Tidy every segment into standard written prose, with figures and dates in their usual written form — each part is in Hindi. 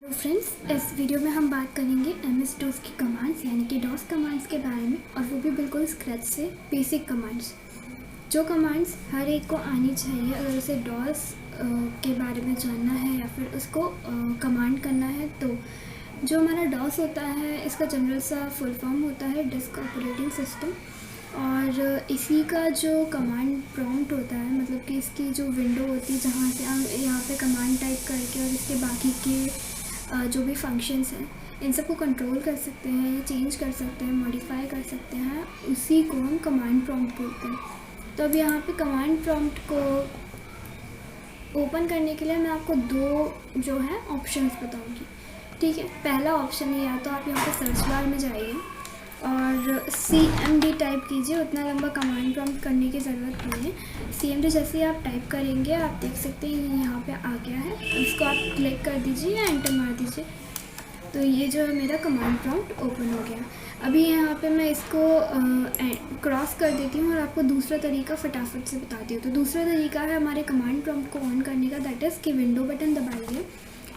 हेलो फ्रेंड्स, इस वीडियो में हम बात करेंगे एमएस डॉस की कमांड्स यानी कि डॉस कमांड्स के बारे में, और वो भी बिल्कुल स्क्रैच से बेसिक कमांड्स। जो कमांड्स हर एक को आनी चाहिए अगर उसे डॉस के बारे में जानना है या फिर उसको कमांड करना है। तो जो हमारा डॉस होता है, इसका जनरल सा फुल फॉर्म होता है डिस्क ऑपरेटिंग सिस्टम, और इसी का जो कमांड प्रॉम्प्ट होता है, मतलब कि इसकी जो विंडो होती है जहाँ से हम यहाँ पे कमांड टाइप करके और इसके बाकी के जो भी फंक्शंस हैं इन सबको कंट्रोल कर सकते हैं, चेंज कर सकते हैं, मॉडिफाई कर सकते हैं, उसी को हम कमांड प्रॉम्प्ट बोलते हैं। तो अब यहाँ पे कमांड प्रॉम्प्ट को ओपन करने के लिए मैं आपको दो जो है ऑप्शंस बताऊँगी। ठीक है, पहला ऑप्शन है, या तो आप यहाँ पे सर्च बार में जाइए और CMD टाइप कीजिए। उतना लंबा कमांड प्रॉम्प्ट करने की ज़रूरत नहीं है। CMD जैसे ही आप टाइप करेंगे आप देख सकते हैं यहाँ पे आ गया है, इसको आप क्लिक कर दीजिए या एंटर मार दीजिए। तो ये जो है मेरा कमांड प्रॉम्प्ट ओपन हो गया। अभी यहाँ पे मैं इसको क्रॉस कर देती हूँ और आपको दूसरा तरीका फटाफट से बताती हूँ। तो दूसरा तरीका है हमारे कमांड प्रॉम्प्ट को ऑन करने का, दैट इज़ कि विंडो बटन दबाइए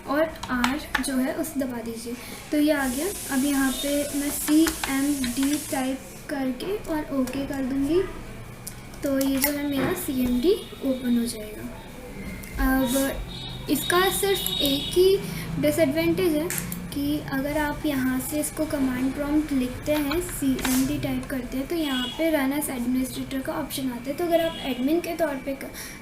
और R जो है उसे दबा दीजिए। तो ये आ गया। अब यहाँ पे मैं CMD टाइप करके और ओके कर दूँगी, तो ये जो है मेरा CMD ओपन हो जाएगा। अब इसका सिर्फ एक ही डिसएडवांटेज है कि अगर आप यहाँ से इसको कमांड प्रॉम्प्ट लिखते हैं, CMD टाइप करते हैं, तो यहाँ पे रन एज एडमिनिस्ट्रेटर का ऑप्शन आता है। तो अगर आप एडमिन के तौर पे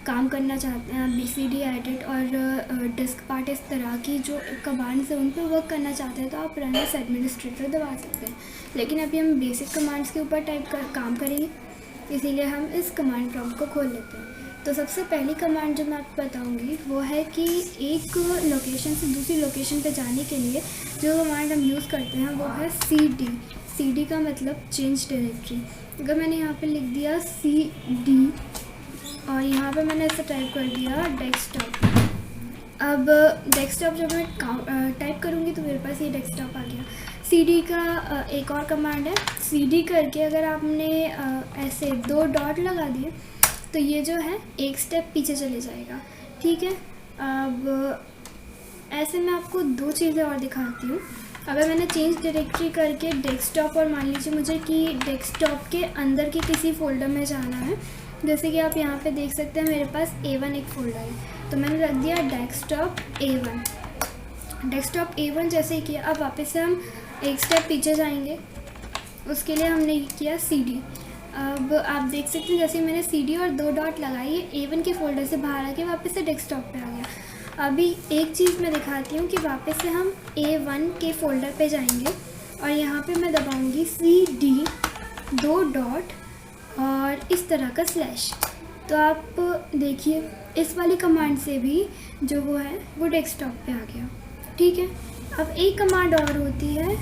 काम करना चाहते हैं, BCD एडिट और डिस्क पार्ट इस तरह की जो कमांड्स हैं उन पर वर्क करना चाहते हैं, तो आप रन एज एडमिनिस्ट्रेटर दबा सकते हैं। लेकिन अभी हम बेसिक कमांड्स के ऊपर काम करेंगे, इसीलिए हम इस कमांड प्रॉम्प्ट को खोल लेते हैं। तो सबसे पहली कमांड जो मैं आपको बताऊंगी वो है कि एक लोकेशन से दूसरी लोकेशन पे जाने के लिए जो कमांड हम यूज़ करते हैं वो है CD का मतलब चेंज डायरेक्टरी। अगर मैंने यहाँ पे लिख दिया CD और यहाँ पे मैंने ऐसे टाइप कर दिया डेस्कटॉप। अब डेस्कटॉप जब मैं टाइप करूँगी तो मेरे पास ये डेस्कटॉप आ गया। CD का एक और कमांड है, CD करके अगर आपने ऐसे 2 डॉट लगा दिए तो ये जो है एक स्टेप पीछे चले जाएगा। ठीक है, अब ऐसे मैं आपको 2 चीज़ें और दिखाती हूँ। अगर मैंने चेंज डायरेक्टरी करके डेस्कटॉप, और मान लीजिए मुझे कि डेस्कटॉप के अंदर के किसी फोल्डर में जाना है, जैसे कि आप यहाँ पे देख सकते हैं मेरे पास A1 एक फ़ोल्डर है, तो मैंने रख दिया डेस्कटॉप A1 जैसे ही किया। अब वापस से हम एक स्टेप पीछे जाएंगे, उसके लिए हमने किया CD। अब आप देख सकते हैं जैसे मैंने CD और 2 डॉट लगाई, A1 के फोल्डर से बाहर आके वापस से डेस्कटॉप पे आ गया। अभी एक चीज़ मैं दिखाती हूँ कि वापस से हम A1 के फोल्डर पे जाएंगे और यहाँ पे मैं दबाऊँगी CD 2 डॉट और इस तरह का स्लैश। तो आप देखिए इस वाली कमांड से भी जो वो है वो डेस्कटॉप पे आ गया। ठीक है, अब एक कमांड और होती है,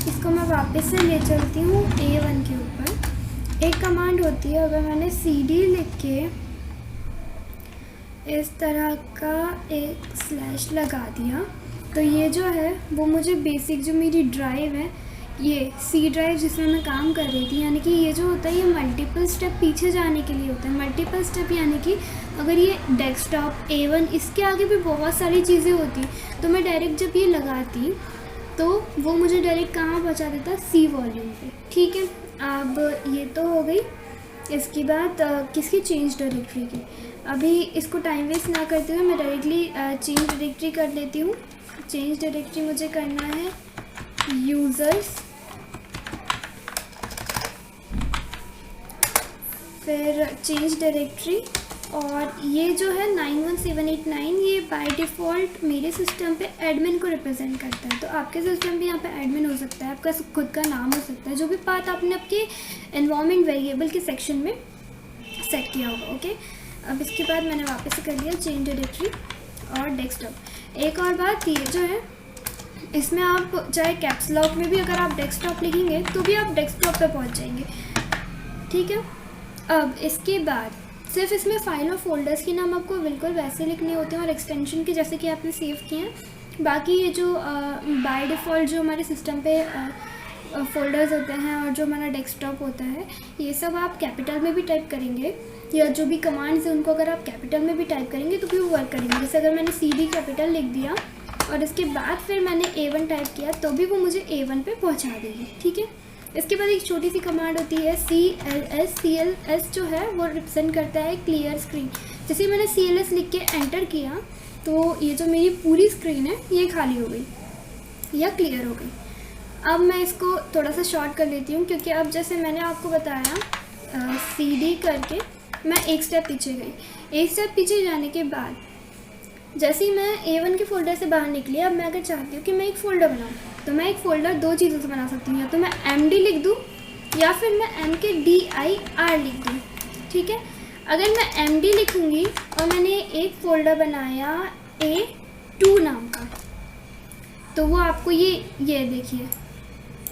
इसको मैं वापस से ले चलती हूँ A1 के ऊपर। एक कमांड होती है, अगर मैंने CD लिख के इस तरह का एक स्लैश लगा दिया तो ये जो है वो मुझे बेसिक जो मेरी ड्राइव है, ये C ड्राइव जिसमें मैं काम कर रही थी, यानी कि ये जो होता है ये मल्टीपल स्टेप पीछे जाने के लिए होता है। मल्टीपल स्टेप यानी कि अगर ये डेस्कटॉप A1, इसके आगे भी बहुत सारी चीज़ें होती, तो मैं डायरेक्ट जब ये लगाती तो वो मुझे डायरेक्ट कहाँ पहुँचा देता, C वॉल्यूम पे। ठीक है, अब ये तो हो गई। इसके बाद किसकी, चेंज डायरेक्टरी की। अभी इसको टाइम वेस्ट ना करते हुए मैं डायरेक्टली चेंज डायरेक्टरी कर लेती हूँ। चेंज डायरेक्टरी मुझे करना है यूज़र्स, फिर चेंज डायरेक्टरी, और ये जो है 91789 ये बाय डिफ़ॉल्ट मेरे सिस्टम पे एडमिन को रिप्रेजेंट करता है। तो आपके सिस्टम भी यहाँ पे एडमिन हो सकता है, आपका खुद का नाम हो सकता है, जो भी पाथ आपने आपके एनवायरनमेंट वेरिएबल के सेक्शन में सेट किया होगा। ओके, अब इसके बाद मैंने वापस से कर लिया चेंज डायरेक्टरी और डेस्कटॉप। एक और बात, ये जो है इसमें आप चाहे कैप्स लॉक में भी अगर आप डेस्कटॉप लिखेंगे तो भी आप डेस्कटॉप पे पहुंच जाएंगे। ठीक है, अब इसके बाद सिर्फ इसमें फाइल और फोल्डर्स के नाम आपको बिल्कुल वैसे लिखने होते हैं और एक्सटेंशन के जैसे कि आपने सेव किए हैं। बाकी ये जो बाय डिफ़ॉल्ट जो हमारे सिस्टम पे फोल्डर्स होते हैं और जो हमारा डेस्कटॉप होता है, ये सब आप कैपिटल में भी टाइप करेंगे या जो भी कमांड्स हैं उनको अगर आप कैपिटल में भी टाइप करेंगे तो भी वो वर्क करेंगे। जैसे अगर मैंने CD कैपिटल लिख दिया और इसके बाद फिर मैंने A1 टाइप किया तो भी वो मुझे A1 पे पहुंचा देगी, ठीक है। इसके बाद एक छोटी सी कमांड होती है CLS। CLS जो है वो रिप्रेजेंट करता है क्लियर स्क्रीन। जैसे मैंने CLS लिख के एंटर किया तो ये जो मेरी पूरी स्क्रीन है ये खाली हो गई या क्लियर हो गई। अब मैं इसको थोड़ा सा शॉर्ट कर लेती हूँ, क्योंकि अब जैसे मैंने आपको बताया CD करके मैं एक स्टेप पीछे गई। एक स्टेप पीछे जाने के बाद जैसे ही मैं A1 के फोल्डर से बाहर निकली, अब मैं अगर चाहती हूँ कि मैं एक फ़ोल्डर बनाऊँ तो मैं एक फ़ोल्डर दो चीज़ों से बना सकती हूँ, या तो मैं MD लिख दूँ या फिर मैं MKDIR लिख दूँ, ठीक है। अगर मैं MD लिखूँगी और मैंने एक फ़ोल्डर बनाया A2 नाम का, तो वो आपको ये देखिए,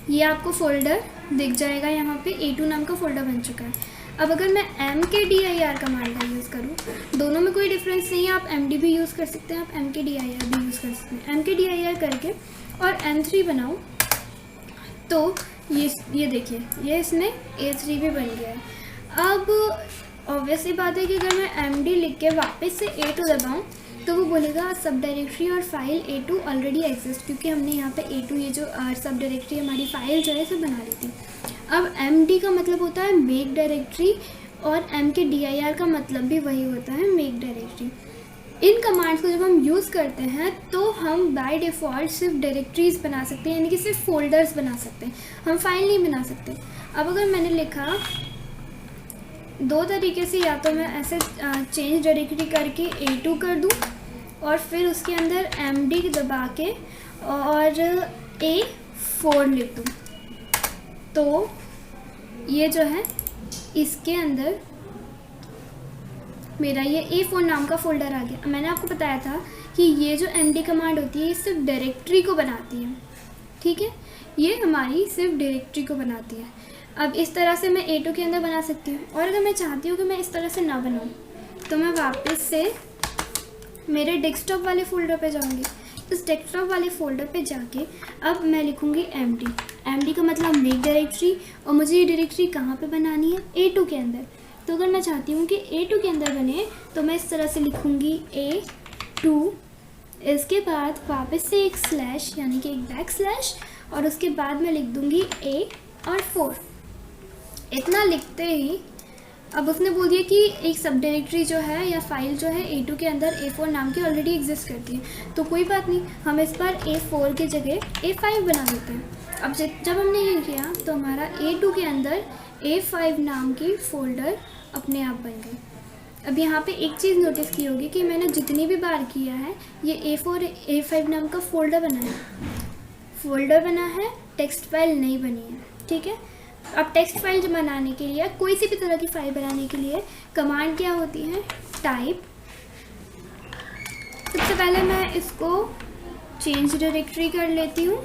ये आपको फ़ोल्डर दिख जाएगा, यहाँ पे A2 नाम का फ़ोल्डर बन चुका है। अब अगर मैं MKDIR कमांड का यूज़ करूँ, दोनों में कोई डिफरेंस नहीं है, आप MD भी यूज़ कर सकते हैं, आप MKDIR भी यूज़ कर सकते हैं। MKDIR करके और M3 बनाऊँ तो ये देखिए, ये इसमें A3 भी बन गया है। अब ऑब्वियसली बात है कि अगर मैं MD लिख के वापस से A2 दबाऊँ तो वो बोलेगा सब डायरेक्टरी और फाइल A2 ऑलरेडी एग्जिस्ट, क्योंकि हमने यहाँ पे A2 ये जो सब डायरेक्टरी हमारी फाइल जो है इसे बना ली थी। अब MD का मतलब होता है मेक डायरेक्टरी और MKDIR का मतलब भी वही होता है, मेक डायरेक्टरी। इन कमांड्स को जब हम यूज़ करते हैं तो हम बाय डिफ़ॉल्ट सिर्फ डायरेक्टरीज बना सकते हैं, यानी कि सिर्फ फोल्डर्स बना सकते हैं, हम फाइल नहीं बना सकते। अब अगर मैंने लिखा दो तरीके से, या तो मैं ऐसे चेंज डायरेक्टरी करके A2 कर दूं और फिर उसके अंदर MD दबा के और A4 लिख दूं, तो ये जो है इसके अंदर मेरा ये A4 नाम का फ़ोल्डर आ गया। मैंने आपको बताया था कि ये जो MD कमांड होती है ये सिर्फ डायरेक्टरी को बनाती है, ठीक है, ये हमारी सिर्फ डायरेक्टरी को बनाती है। अब इस तरह से मैं A2 के अंदर बना सकती हूँ, और अगर मैं चाहती हूँ कि मैं इस तरह से ना बनाऊँ तो मैं वापस से मेरे डेस्कटॉप वाले फ़ोल्डर पे जाऊँगी। इस डेस्कटॉप वाले फ़ोल्डर पे जाके अब मैं लिखूँगी MD का मतलब मेक डायरेक्टरी, और मुझे ये डायरेक्टरी कहाँ पे बनानी है, A2 के अंदर। तो अगर मैं चाहती हूँ कि A2 के अंदर बने तो मैं इस तरह से लिखूँगी A2, इसके बाद वापस से एक स्लैश यानी कि एक बैक स्लैश, और उसके बाद मैं लिख दूँगी A और 4। इतना लिखते ही अब उसने बोल दिया कि एक सब डायरेक्टरी जो है या फाइल जो है A2 के अंदर A4 नाम की ऑलरेडी एग्जिस्ट करती है, तो कोई बात नहीं, हम इस बार A4 की जगह A5 बना देते हैं। अब जब हमने ये किया तो हमारा A2 के अंदर A5 नाम की फ़ोल्डर अपने आप बन गई। अब यहाँ पे एक चीज़ नोटिस की होगी कि मैंने जितनी भी बार किया है ये A4 A5 नाम का फ़ोल्डर बना है, टेक्स्ट फाइल नहीं बनी है, ठीक है। अब टेक्स्ट फाइल जो बनाने के लिए, कोई सी भी तरह की फाइल बनाने के लिए कमांड क्या होती है, टाइप। सबसे पहले मैं इसको चेंज डायरेक्टरी कर लेती हूँ,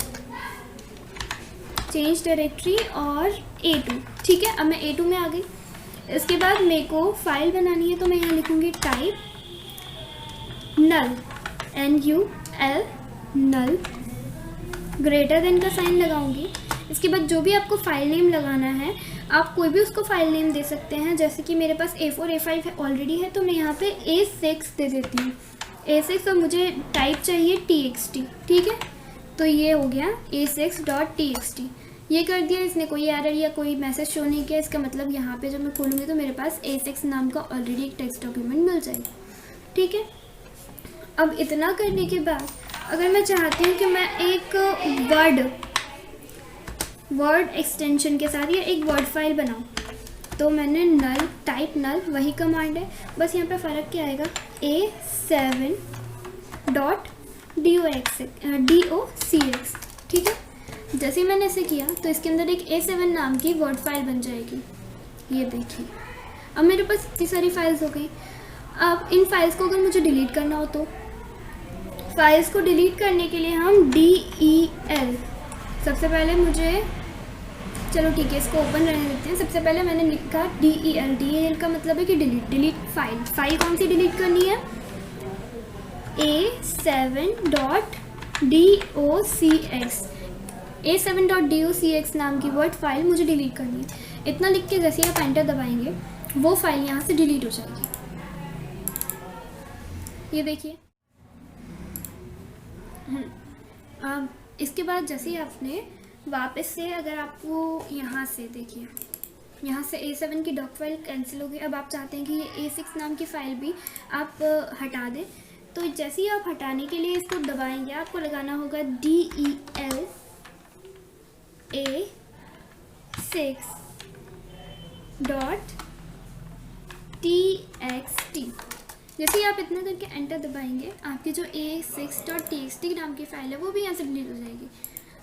चेंज डायरेक्टरी और A2, ठीक है। अब मैं A2 में आ गई। इसके बाद मेरे को फाइल बनानी है तो मैं यहाँ लिखूँगी टाइप नल, NUL नल, ग्रेटर देन का साइन लगाऊंगी। इसके बाद जो भी आपको फाइल नेम लगाना है आप कोई भी उसको फाइल नेम दे सकते हैं, जैसे कि मेरे पास A4 A5 ऑलरेडी है तो मैं यहाँ पे A6 दे देती हूँ, A6, और मुझे टाइप चाहिए TXT, ठीक है। तो ये हो गया A6.txt, ये कर दिया इसने, कोई एरर या कोई मैसेज शो नहीं किया। इसका मतलब यहाँ पे जब मैं खोलूँगी तो मेरे पास A6 नाम का ऑलरेडी एक टेक्स्ट डॉक्यूमेंट मिल जाएगा, ठीक है। अब इतना करने के बाद अगर मैं चाहती हूँ कि मैं एक वर्ड एक्सटेंशन के साथ या एक वर्ड फाइल बनाऊँ, तो मैंने नल, टाइप नल, वही कमांड है, बस यहाँ पे फ़र्क क्या आएगा, A7.docx, ठीक है। जैसे ही मैंने ऐसे किया तो इसके अंदर एक A7 नाम की वर्ड फाइल बन जाएगी, ये देखिए। अब मेरे पास इतनी सारी फाइल्स हो गई। अब इन फाइल्स को अगर मुझे डिलीट करना हो तो फाइल्स को डिलीट करने के लिए हम DEL, सबसे पहले मुझे, चलो ठीक है इसको ओपन रहने देते हैं। सबसे पहले मैंने लिखा DEL का मतलब है कि डिलीट फाइल कौन सी डिलीट करनी है, A7.docx नाम की वर्ड फाइल मुझे डिलीट करनी है। इतना लिख के जैसे आप एंटर दबाएंगे वो फाइल यहाँ से डिलीट हो जाएगी, ये देखिए। अब इसके बाद जैसे ही आपने वापस से, अगर आपको यहाँ से देखिए, यहाँ से A7 की डॉक फाइल कैंसिल हो गई। अब आप चाहते हैं कि ये A6 नाम की फ़ाइल भी आप हटा दें, तो जैसे ही आप हटाने के लिए इसको दबाएंगे, आपको लगाना होगा DEL A6.txt। जैसे ही आप इतना करके एंटर दबाएंगे, आपकी जो A6.txt नाम की फ़ाइल है वो भी यहाँ से डिलीट हो जाएगी।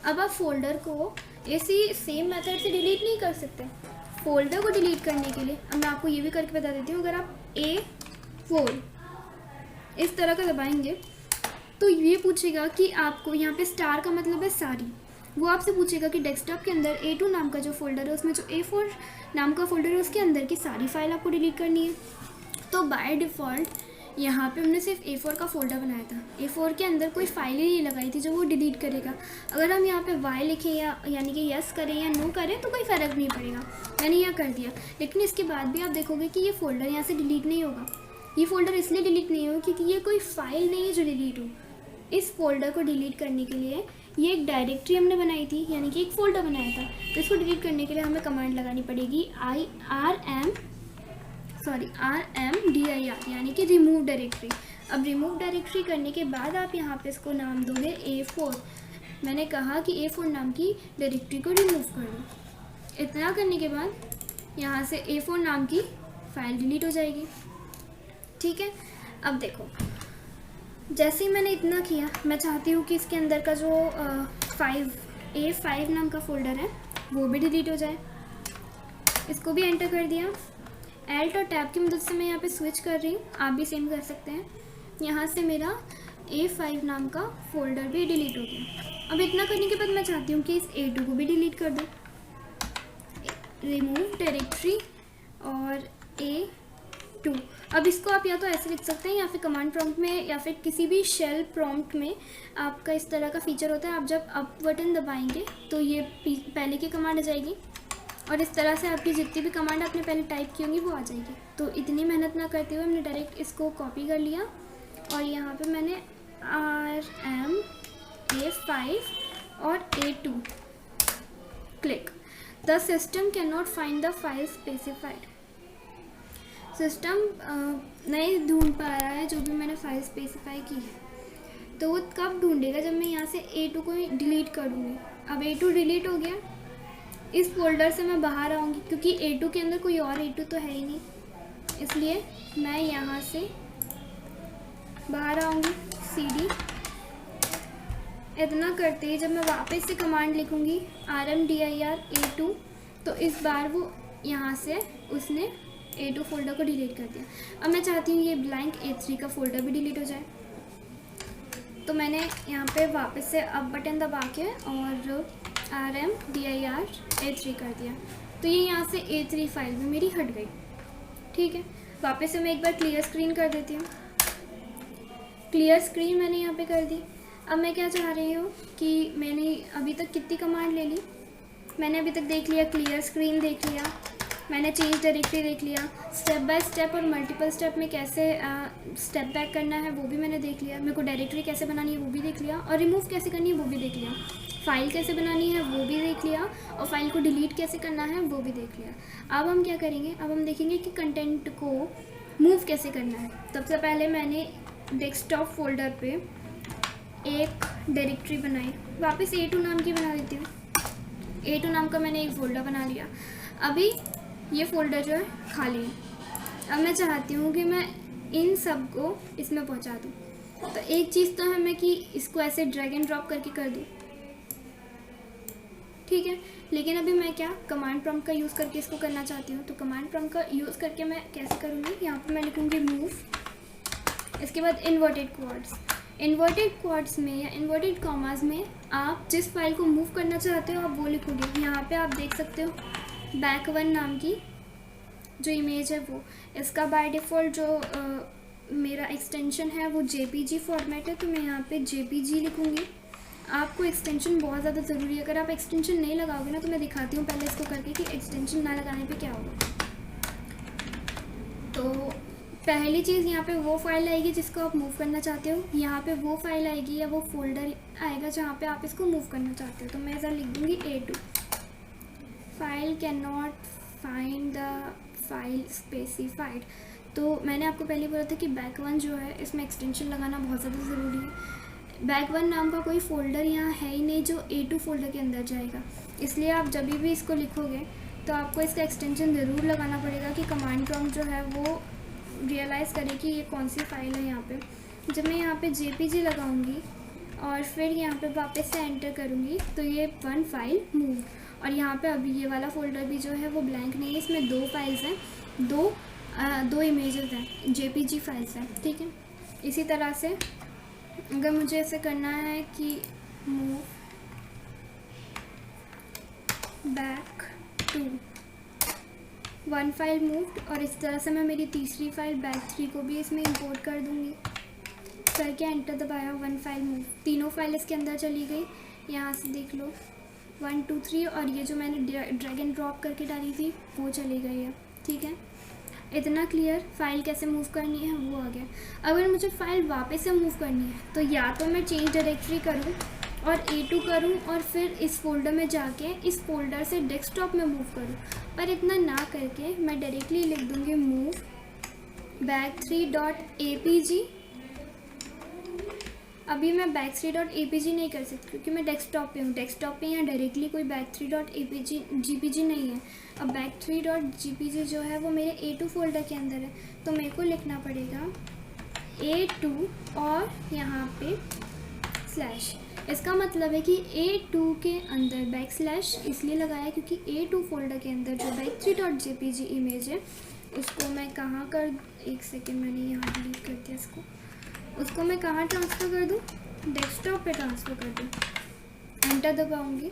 अब आप फोल्डर को ऐसी सेम मेथड से डिलीट नहीं कर सकते। फोल्डर को डिलीट करने के लिए अब मैं आपको ये भी करके बता देती हूँ। अगर आप A4 इस तरह का दबाएंगे तो ये पूछेगा कि आपको, यहाँ पे स्टार का मतलब है सारी, वो आपसे पूछेगा कि डेस्कटॉप के अंदर A2 नाम का जो फोल्डर है उसमें जो A4 नाम का फोल्डर है उसके अंदर की सारी फाइल आपको डिलीट करनी है। तो बाय डिफ़ॉल्ट यहाँ पे हमने सिर्फ A4 का फोल्डर बनाया था, A4 के अंदर कोई फाइल ही नहीं लगाई थी जो वो डिलीट करेगा। अगर हम यहाँ पे Y लिखें या यानी कि यस करें या नो करें तो कोई फ़र्क नहीं पड़ेगा, मैंने यह कर दिया। लेकिन इसके बाद भी आप देखोगे कि ये फ़ोल्डर यहाँ से डिलीट नहीं होगा। ये फ़ोल्डर इसलिए डिलीट नहीं होगा क्योंकि ये कोई फ़ाइल नहीं है जो डिलीट हो। इस फोल्डर को डिलीट करने के लिए ये एक डायरेक्टरी हमने बनाई थी, यानी कि एक फ़ोल्डर बनाया था, तो इसको डिलीट करने के लिए हमें कमांड लगानी पड़ेगी RMDIR, यानी कि रिमूव डायरेक्टरी। अब रिमूव डायरेक्टरी करने के बाद आप यहाँ पे इसको नाम दोगे A4। मैंने कहा कि A4 नाम की डायरेक्टरी को रिमूव कर दो। इतना करने के बाद यहाँ से A4 नाम की फ़ाइल डिलीट हो जाएगी। ठीक है, अब देखो, जैसे ही मैंने इतना किया, मैं चाहती हूँ कि इसके अंदर का जो A5 नाम का फ़ोल्डर है वो भी डिलीट हो जाए। इसको भी एंटर कर दिया। Alt और टैब की मदद से मैं यहाँ पे स्विच कर रही हूँ, आप भी सेम कर सकते हैं। यहाँ से मेरा A5 नाम का फ़ोल्डर भी डिलीट हो गया। अब इतना करने के बाद मैं चाहती हूँ कि इस A2 को भी डिलीट कर दूँ। रिमूव डायरेक्टरी और A2। अब इसको आप या तो ऐसे लिख सकते हैं या फिर कमांड प्रॉम्प्ट में या फिर किसी भी शेल प्रॉम्प्ट में आपका इस तरह का फीचर होता है। आप जब अप बटन दबाएंगे तो ये पहले की कमांड आ जाएगी और इस तरह से आपकी जितनी भी कमांड आपने पहले टाइप की होंगी वो आ जाएगी। तो इतनी मेहनत ना करते हुए हमने डायरेक्ट इसको कॉपी कर लिया और यहाँ पे मैंने RM A5 और A2 click. The system can not find the file specified. System नहीं ढूंढ पा रहा है जो भी मैंने फाइल स्पेसिफाई की है। तो वो कब ढूंढेगा? जब मैं यहाँ से A2 को डिलीट कर दूँगी। अब A2 डिलीट हो गया, इस फोल्डर से मैं बाहर आऊँगी क्योंकि A2 के अंदर कोई और A2 तो है ही नहीं, इसलिए मैं यहाँ से बाहर आऊँगी CD। इतना करते ही जब मैं वापस से कमांड लिखूँगी RMDIR A2, तो इस बार वो यहाँ से उसने A2 फोल्डर को डिलीट कर दिया। अब मैं चाहती हूँ ये ब्लैंक A3 का फोल्डर भी डिलीट हो जाए, तो मैंने यहाँ पे वापस से अप बटन दबा के और RMDIR A3 कर दिया, तो ये यहाँ से A3 फाइल भी मेरी हट गई। ठीक है, वापस से मैं एक बार क्लियर स्क्रीन कर देती हूँ। क्लियर स्क्रीन मैंने यहाँ पे कर दी। अब मैं क्या चाह रही हूँ कि मैंने अभी तक कितनी कमांड ले ली, मैंने अभी तक देख लिया, क्लियर स्क्रीन देख लिया, मैंने चेंज डायरेक्टरी देख लिया, स्टेप बाय स्टेप और मल्टीपल स्टेप में कैसे स्टेप बैक करना है वो भी मैंने देख लिया, मेरे को डायरेक्टरी कैसे बनानी है वो भी देख लिया, और रिमूव कैसे करनी है वो भी देख लिया, फ़ाइल कैसे बनानी है वो भी देख लिया, और फाइल को डिलीट कैसे करना है वो भी देख लिया। अब हम क्या करेंगे, अब हम देखेंगे कि कंटेंट को मूव कैसे करना है। सबसे पहले मैंने डेस्कटॉप फोल्डर पे एक डायरेक्टरी बनाई, वापस A2 नाम की बना देती हूँ। A2 नाम का मैंने एक फ़ोल्डर बना लिया। अभी ये फ़ोल्डर जो है खाली है। अब मैं चाहती हूँ कि मैं इन सब को इसमें पहुँचा दूँ। तो एक चीज़ तो है मैं कि इसको ऐसे ड्रैग एंड ड्रॉप करके कर दूँ, ठीक है। लेकिन अभी मैं क्या कमांड प्रॉम्प्ट का यूज़ करके इसको करना चाहती हूँ। तो कमांड प्रॉम्प्ट का यूज़ करके मैं कैसे करूँगी, यहाँ पे मैं लिखूँगी मूव, इसके बाद इन्वर्टेड क्वाड्स। इन्वर्टेड क्वाड्स में या इन्वर्टेड कॉमास में आप जिस फाइल को मूव करना चाहते हो आप वो लिखोगे। यहाँ पे आप देख सकते हो बैक1 नाम की जो इमेज है वो, इसका बाय डिफ़ॉल्ट जो मेरा एक्सटेंशन है वो JPG फॉर्मेट है, तो मैं यहाँ पे JPG लिखूँगी। आपको एक्सटेंशन बहुत ज़्यादा ज़रूरी है। अगर आप एक्सटेंशन नहीं लगाओगे ना, तो मैं दिखाती हूँ पहले इसको करके कि एक्सटेंशन ना लगाने पे क्या होगा। तो पहली चीज़ यहाँ पे वो फाइल आएगी जिसको आप मूव करना चाहते हो, यहाँ पे वो फाइल आएगी या वो फोल्डर आएगा जहाँ पे आप इसको मूव करना चाहते हो। तो मैं ऐसा लिख दूँगी A2 file can not find the file specified. तो मैंने आपको पहले बोला था कि बैक1 जो है इसमें एक्सटेंशन लगाना बहुत ज़्यादा ज़रूरी है। बैक1 नाम का कोई फ़ोल्डर यहाँ है ही नहीं जो A2 फोल्डर के अंदर जाएगा, इसलिए आप जब भी इसको लिखोगे तो आपको इसका एक्सटेंशन ज़रूर लगाना पड़ेगा कि कमांड प्रॉम्प्ट जो है वो रियलाइज़ करे कि ये कौन सी फाइल है। यहाँ पे जब मैं यहाँ पे JPG लगाऊंगी और फिर यहाँ पे वापस से एंटर करूँगी तो ये 1 फाइल मूव, और यहाँ पे अभी ये वाला फ़ोल्डर भी जो है वो ब्लैंक नहीं है, इसमें 2 फाइल्स हैं, दो इमेजेस हैं, JPG फाइल्स हैं, ठीक है। इसी तरह से अगर मुझे ऐसे करना है कि move back to 1 file moved, और इस तरह से मैं मेरी तीसरी फाइल बैक3 को भी इसमें इंपोर्ट कर दूँगी, करके एंटर दबाया, 1 फाइल मूव, तीनों फाइल इसके अंदर चली गई। यहाँ से देख लो 1 2 3, और ये जो मैंने ड्रैग एंड ड्रॉप करके डाली थी वो चली गई है, ठीक है। इतना क्लियर। फाइल कैसे मूव करनी है वो आ गया। अगर मुझे फाइल वापस से मूव करनी है तो या तो मैं चेंज डायरेक्टरी करूँ और A2 करूँ और फिर इस फोल्डर में जाके इस फोल्डर से डेस्कटॉप में मूव करूँ, पर इतना ना करके मैं डायरेक्टली लिख दूँगी मूव back3.apg। अभी मैं back3.apg नहीं कर सकती क्योंकि मैं डेस्कटॉप पे हूँ। डेस्कटॉप पे यहाँ डायरेक्टली कोई back3.gpg नहीं है। अब back3.gpg जो है वो मेरे A2 फोल्डर के अंदर है, तो मेरे को लिखना पड़ेगा A2 और यहाँ पे स्लैश। इसका मतलब है कि A2 के अंदर बैक स्लैश इसलिए लगाया क्योंकि A2 फोल्डर के अंदर जो back3.jpg इमेज है उसको मैं कहाँ कर, एक सेकेंड मैंने यहाँ डिलीट कर दिया इसको, उसको मैं कहाँ ट्रांसफ़र कर दूँ, डेस्कटॉप पे ट्रांसफ़र कर दूँ। एंटर दबाऊँगी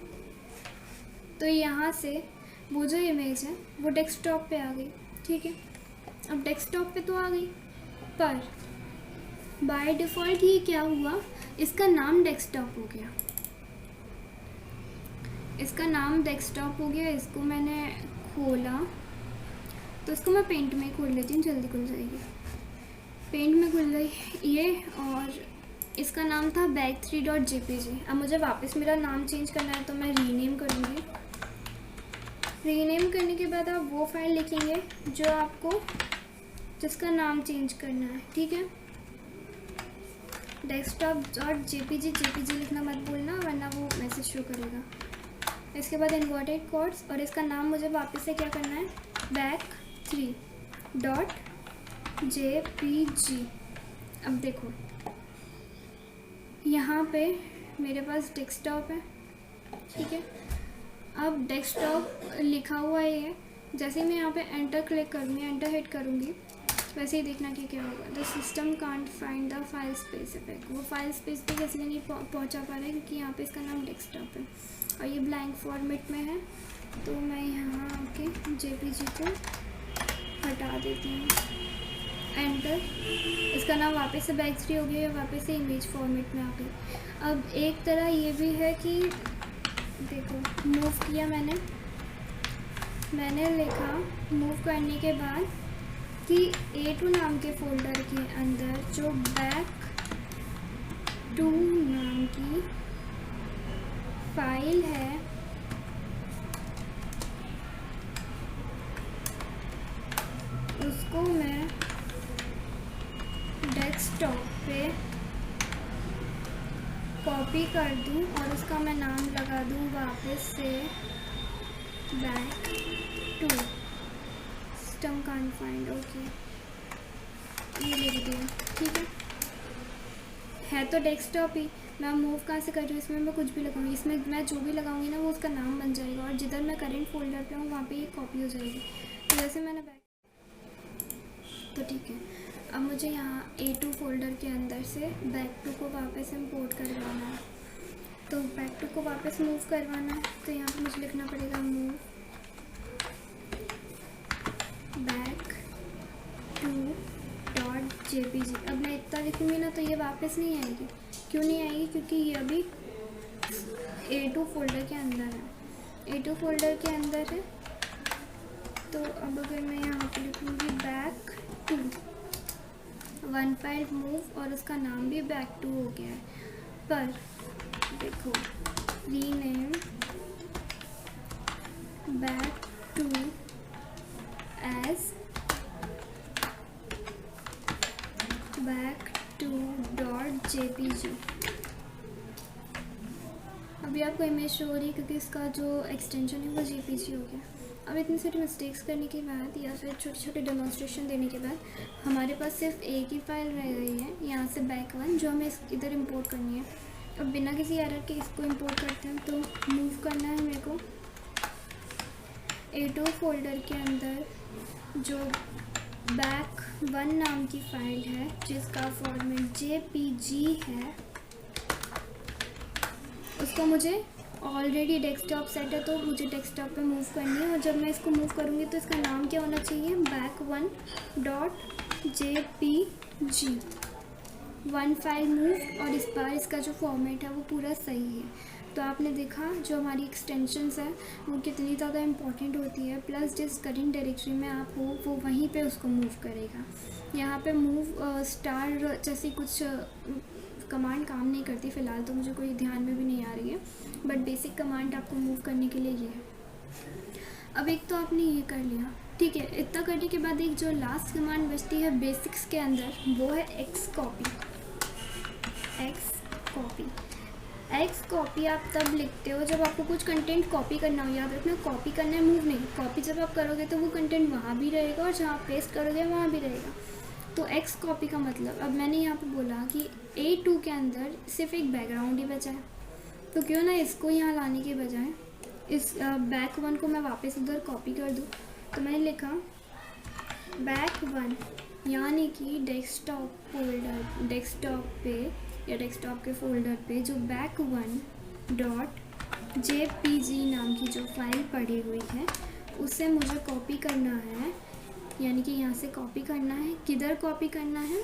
तो यहाँ से वो जो इमेज है वो डेस्कटॉप पे आ गई, ठीक है। अब डेस्कटॉप पे तो आ गई, पर बाय डिफ़ॉल्ट ये क्या हुआ, इसका नाम डेस्कटॉप हो गया, इसका नाम डेस्कटॉप हो गया। इसको मैंने खोला तो इसको मैं पेंट में खोल लेती हूँ, जल्दी खुल जाएगी। पेंट में खुल गई ये, और इसका नाम था back3.jpg। अब मुझे वापस मेरा नाम चेंज करना है तो मैं रीनेम करूँगी। रीनेम करने के बाद आप वो फाइल लिखेंगे जो आपको, जिसका नाम चेंज करना है, ठीक है। desktop.jpg लिखना मत भूलना वरना वो मैसेज शो करेगा। इसके बाद इन्वर्टेड कोट्स, और इसका नाम मुझे वापस से क्या करना है, back3.jpg। अब देखो यहाँ पे मेरे पास डेस्कटॉप है, ठीक है। अब डेस्कटॉप लिखा हुआ है ये, जैसे मैं यहाँ पे एंटर क्लिक करूँगी, एंटर हिट करूँगी, वैसे ही देखना कि क्या होगा। The system can't find the file specific. वो फाइल स्पेसिफिक इसलिए नहीं पहुँचा पा रहा है क्योंकि यहाँ पे इसका नाम डेस्कटॉप है और ये ब्लैंक फॉर्मेट में है। तो मैं यहाँ आके JPG को हटा देती हूँ, एंटर। इसका नाम वापस से back3 हो गया, वापस से इमेज फॉर्मेट में आ गई। अब एक तरह ये भी है कि देखो मूव किया मैंने लिखा मूव करने के बाद कि A2 नाम के फोल्डर के अंदर जो back2 नाम की फाइल है उसको मैं डेस्कटॉप पे कॉपी कर दूं और उसका मैं नाम लगा दूं वापस से back2 system can't find. Okay, ये लिख दिया, ठीक है तो डेस्कटॉप ही। मैं मूव कहाँ से कर रही हूँ, इसमें मैं कुछ भी लगाऊंगी, इसमें मैं जो भी लगाऊंगी ना वो उसका नाम बन जाएगा और जिधर मैं करेंट फोल्डर पे हूँ वहाँ पे ये कॉपी हो जाएगी। तो जैसे मैंने तो ठीक है। अब मुझे यहाँ A2 फोल्डर के अंदर से back2 को वापस इंपोर्ट करवाना है, तो back2 को वापस मूव करवाना है। तो यहाँ पे मुझे लिखना पड़ेगा मूव back2.jpg। अब मैं इतना लिखूँगी ना तो ये वापस नहीं आएगी। क्यों नहीं आएगी, क्योंकि ये अभी A2 फोल्डर के अंदर है, A2 फोल्डर के अंदर है। तो अब अगर मैं यहाँ पे लिखूँगी back2 वन फाइल मूव और उसका नाम भी बैक टू हो गया है, पर देखो rename back to as back2.jpg। अभी आपको इमेज शो हो रही है क्योंकि इसका जो एक्सटेंशन है वो jpg हो गया। अब इतनी सारी मिस्टेक्स करने के बाद या फिर छोटे छोटे डेमोन्स्ट्रेशन देने के बाद हमारे पास सिर्फ एक ही फाइल रह गई है यहाँ से back1, जो हमें इधर इंपोर्ट करनी है। अब बिना किसी एरर के इसको इंपोर्ट करते हैं, तो मूव करना है मेरे को A2 फोल्डर के अंदर जो back1 नाम की फ़ाइल है जिसका फॉर्मेट jpg है, उसको मुझे ऑलरेडी डेस्कटॉप सेट है तो मुझे डेस्कटॉप पे मूव करनी है। और जब मैं इसको मूव करूँगी तो इसका नाम क्या होना चाहिए, back1.jpg, वन फाइल मूव। और इस बार इसका जो फॉर्मेट है वो पूरा सही है। तो आपने देखा जो हमारी एक्सटेंशंस है वो कितनी ज़्यादा इम्पॉर्टेंट होती है, प्लस जिस करेंट डायरेक्टरी में आप हो वो वहीं पे उसको मूव करेगा। यहाँ पे मूव स्टार जैसी कुछ कमांड काम नहीं करती फ़िलहाल, तो मुझे कोई ध्यान में भी नहीं आ रही है, बट बेसिक कमांड आपको मूव करने के लिए ये है। अब एक तो आपने ये कर लिया, ठीक है। इतना करने के बाद एक जो लास्ट कमांड बचती है बेसिक्स के अंदर वो है एक्स कॉपी। एक्स कॉपी आप तब लिखते हो जब आपको कुछ कंटेंट कॉपी करना हो। याद रखना, कॉपी करना है, मूव नहीं। कॉपी जब आप करोगे तो वो कंटेंट वहाँ भी रहेगा और जहाँ आप पेस्ट करोगे वहाँ भी रहेगा। तो एक्स कॉपी का मतलब, अब मैंने यहाँ पे बोला कि A2 के अंदर सिर्फ एक बैकग्राउंड ही बचा है, तो क्यों ना इसको यहाँ लाने के बजाय इस back1 को मैं वापस उधर कॉपी कर दूँ। तो मैंने लिखा back1 यानी कि डेस्कटॉप पे या डेस्कटॉप के फोल्डर पे जो back1.jpg नाम की जो फाइल पड़ी हुई है उसे मुझे कॉपी करना है, यानी कि यहाँ से कॉपी करना है। किधर कॉपी करना है,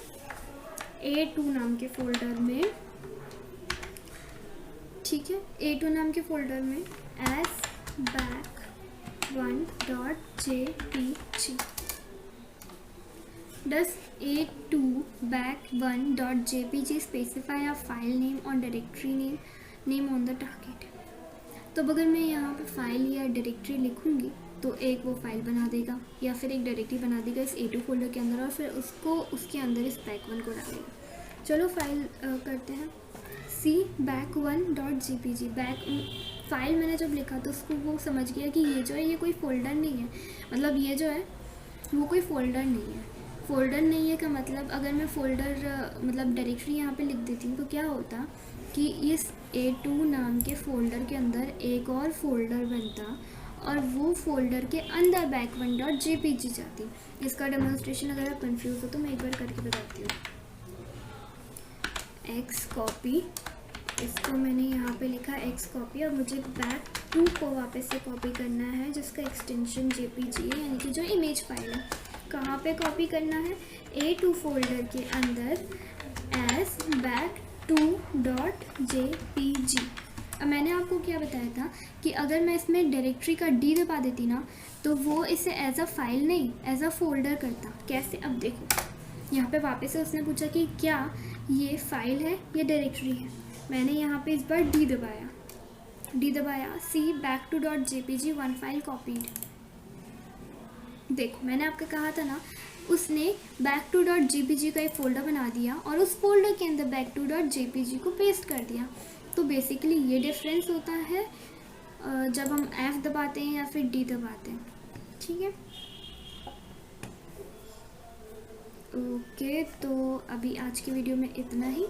A2 नाम के फोल्डर में, ठीक है। A2 नाम के फोल्डर में as back1.jpg। Does A2 back1.jpg specify a file name or directory name on the target? तो अगर मैं यहाँ पे फाइल या डायरेक्टरी लिखूँगी तो एक वो फाइल बना देगा या फिर एक डायरेक्टरी बना देगा इस A2 फोल्डर के अंदर, और फिर उसको उसके अंदर इस back1 को डालेगा। चलो फाइल करते हैं सी back1.jpg। फाइल मैंने जब लिखा तो उसको वो समझ गया कि ये जो है ये कोई फ़ोल्डर नहीं है, मतलब ये जो है वो कोई फ़ोल्डर नहीं है। फ़ोल्डर नहीं है का मतलब, अगर मैं फ़ोल्डर मतलब डायरेक्टरी यहाँ पे लिख देती हूँ तो क्या होता कि इस A2 नाम के फ़ोल्डर के अंदर एक और फोल्डर बनता और वो फोल्डर के अंदर back1.jpg जाती। इसका डेमोन्स्ट्रेशन अगर आप कंफ्यूज हो तो मैं एक बार करके बताती हूँ। एक्स कॉपी, इसको मैंने यहाँ पे लिखा एक्स कॉपी, और मुझे back2 को वापस से कॉपी करना है जिसका एक्सटेंशन jpg है, यानी कि जो इमेज फाइल है। कहाँ पे कॉपी करना है, A2 फोल्डर के अंदर as back2.jpg। अब मैंने आपको क्या बताया था कि अगर मैं इसमें डायरेक्टरी का D दबा देती ना तो वो इसे एज अ फाइल नहीं एज अ फोल्डर करता। कैसे, अब देखो यहाँ पे वापस से उसने पूछा कि क्या ये फाइल है या डायरेक्टरी है। मैंने यहाँ पे इस बार D दबाया, सी back2.jpg वन फाइल कॉपीड। देखो मैंने आपको कहा था ना, उसने back2.jpg का एक फ़ोल्डर बना दिया और उस फोल्डर के अंदर back2.jpg को पेस्ट कर दिया। तो बेसिकली ये डिफरेंस होता है जब हम F दबाते हैं या फिर D दबाते हैं, ठीक है। ओके, तो अभी आज की वीडियो में इतना ही।